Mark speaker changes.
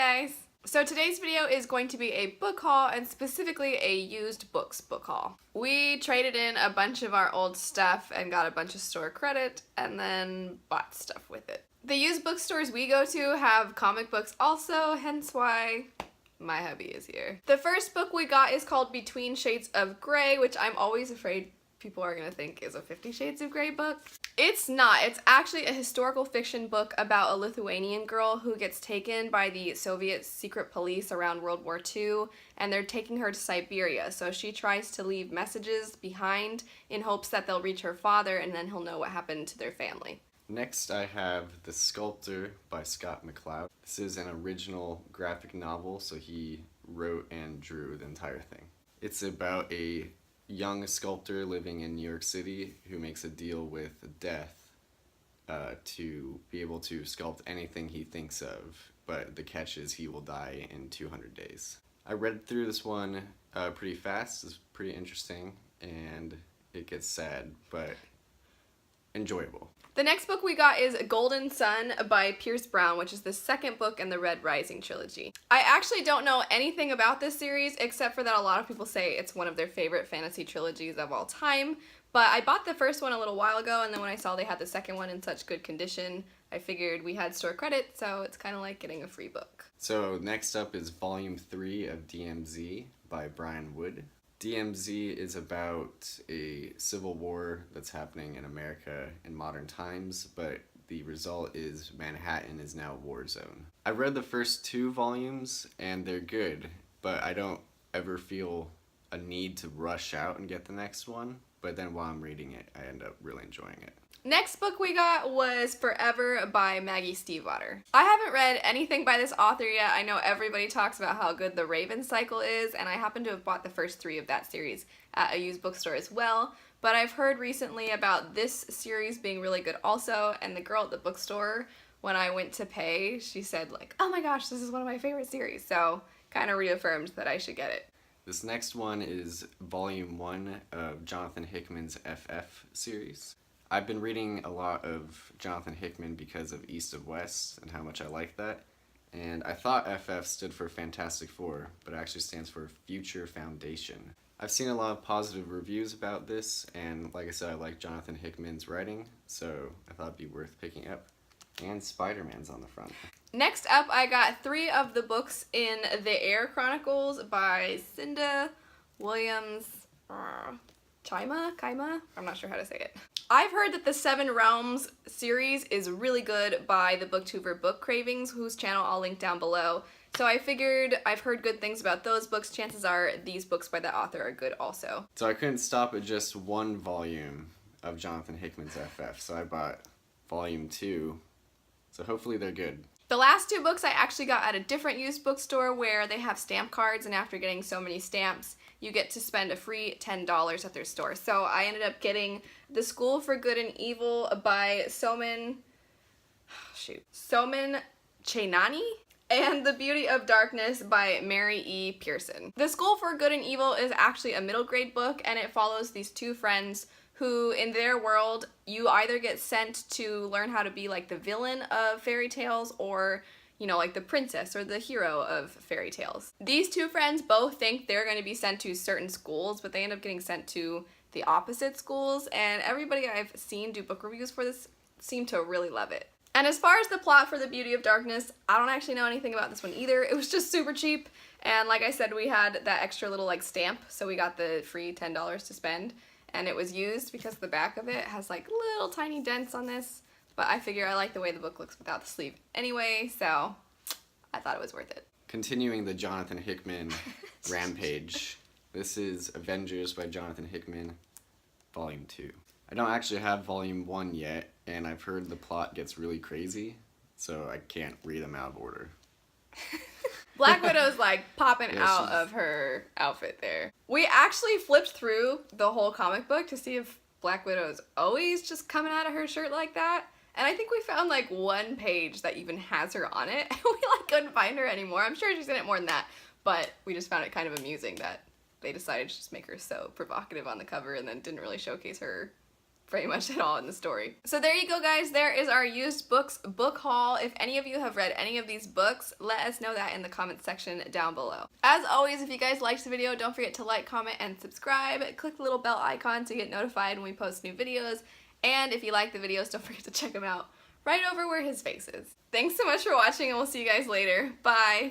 Speaker 1: guys! So today's video is going to be a book haul, and specifically a used books book haul. We traded in a bunch of our old stuff and got a bunch of store credit and then bought stuff with it. The used bookstores we go to have comic books also, hence why my hubby is here. The first book we got is called Between Shades of Grey, which I'm always afraid people are gonna think is a 50 Shades of Grey book. It's not. It's actually a historical fiction book about a Lithuanian girl who gets taken by the Soviet secret police around World War II, and they're taking her to Siberia. So she tries to leave messages behind in hopes that they'll reach her father and then he'll know what happened to their family.
Speaker 2: Next I have The Sculptor by Scott McCloud. This is an original graphic novel, so he wrote and drew the entire thing. It's about a young sculptor living in New York City who makes a deal with death to be able to sculpt anything he thinks of, but the catch is he will die in 200 days. I read through this one pretty fast. It's pretty interesting and it gets sad, but enjoyable.
Speaker 1: The next book we got is Golden Sun by Pierce Brown, which is the second book in the Red Rising trilogy. I actually don't know anything about this series except for that a lot of people say it's one of their favorite fantasy trilogies of all time, but I bought the first one a little while ago, and then when I saw they had the second one in such good condition, I figured we had store credit, so it's kind of like getting a free book.
Speaker 2: So next up is Volume 3 of DMZ by Brian Wood. DMZ is about a civil war that's happening in America in modern times, but the result is Manhattan is now a war zone. I read the first 2 volumes and they're good, but I don't ever feel a need to rush out and get the next one, but then while I'm reading it, I end up really enjoying it.
Speaker 1: Next book we got was Forever by Maggie Stiefvater. I haven't read anything by this author yet. I know everybody talks about how good The Raven Cycle is, and I happen to have bought the first 3 of that series at a used bookstore as well, but I've heard recently about this series being really good also, and the girl at the bookstore, when I went to pay, she said like, oh my gosh, this is one of my favorite series, so kind of reaffirmed that I should get it.
Speaker 2: This next one is Volume 1 of Jonathan Hickman's FF series. I've been reading a lot of Jonathan Hickman because of East of West and how much I like that, and I thought FF stood for Fantastic Four, but it actually stands for Future Foundation. I've seen a lot of positive reviews about this, and like I said, I like Jonathan Hickman's writing, so I thought it'd be worth picking up. And Spider-Man's on the front.
Speaker 1: Next up, I got 3 of the books in The Air Chronicles by Cinda Williams Kaima? I'm not sure how to say it. I've heard that the Seven Realms series is really good by the Booktuber Book Cravings, whose channel I'll link down below. So I figured I've heard good things about those books. Chances are these books by that author are good also.
Speaker 2: So I couldn't stop at just 1 volume of Jonathan Hickman's FF, so I bought Volume 2. So hopefully they're good.
Speaker 1: The last 2 books I actually got at a different used bookstore where they have stamp cards, and after getting so many stamps, you get to spend a free $10 at their store. So I ended up getting The School for Good and Evil by Soman Chainani and The Beauty of Darkness by Mary E. Pearson. The School for Good and Evil is actually a middle grade book, and it follows these 2 friends who, in their world, you either get sent to learn how to be like the villain of fairy tales or, you know, like the princess or the hero of fairy tales. These 2 friends both think they're going to be sent to certain schools, but they end up getting sent to the opposite schools, and everybody I've seen do book reviews for this seem to really love it. And as far as the plot for The Beauty of Darkness, I don't actually know anything about this one either. It was just super cheap, and like I said, we had that extra little like stamp, so we got the free $10 to spend. And it was used because the back of it has like little tiny dents on this, but I figure I like the way the book looks without the sleeve anyway, so I thought it was worth it.
Speaker 2: Continuing the Jonathan Hickman rampage, this is Avengers by Jonathan Hickman, Volume 2. I don't actually have Volume 1 yet, and I've heard the plot gets really crazy, so I can't read them out of order.
Speaker 1: Black Widow's like popping out of her outfit there. We actually flipped through the whole comic book to see if Black Widow's always just coming out of her shirt like that. And I think we found like 1 page that even has her on it, and we like couldn't find her anymore. I'm sure she's in it more than that, but we just found it kind of amusing that they decided to just make her so provocative on the cover and then didn't really showcase her very much at all in the story. So there you go, guys. There is our used books book haul. If any of you have read any of these books, let us know that in the comments section down below. As always, if you guys liked the video, don't forget to like, comment, and subscribe. Click the little bell icon to get notified when we post new videos. And if you like the videos, don't forget to check them out right over where his face is. Thanks so much for watching, and we'll see you guys later. Bye!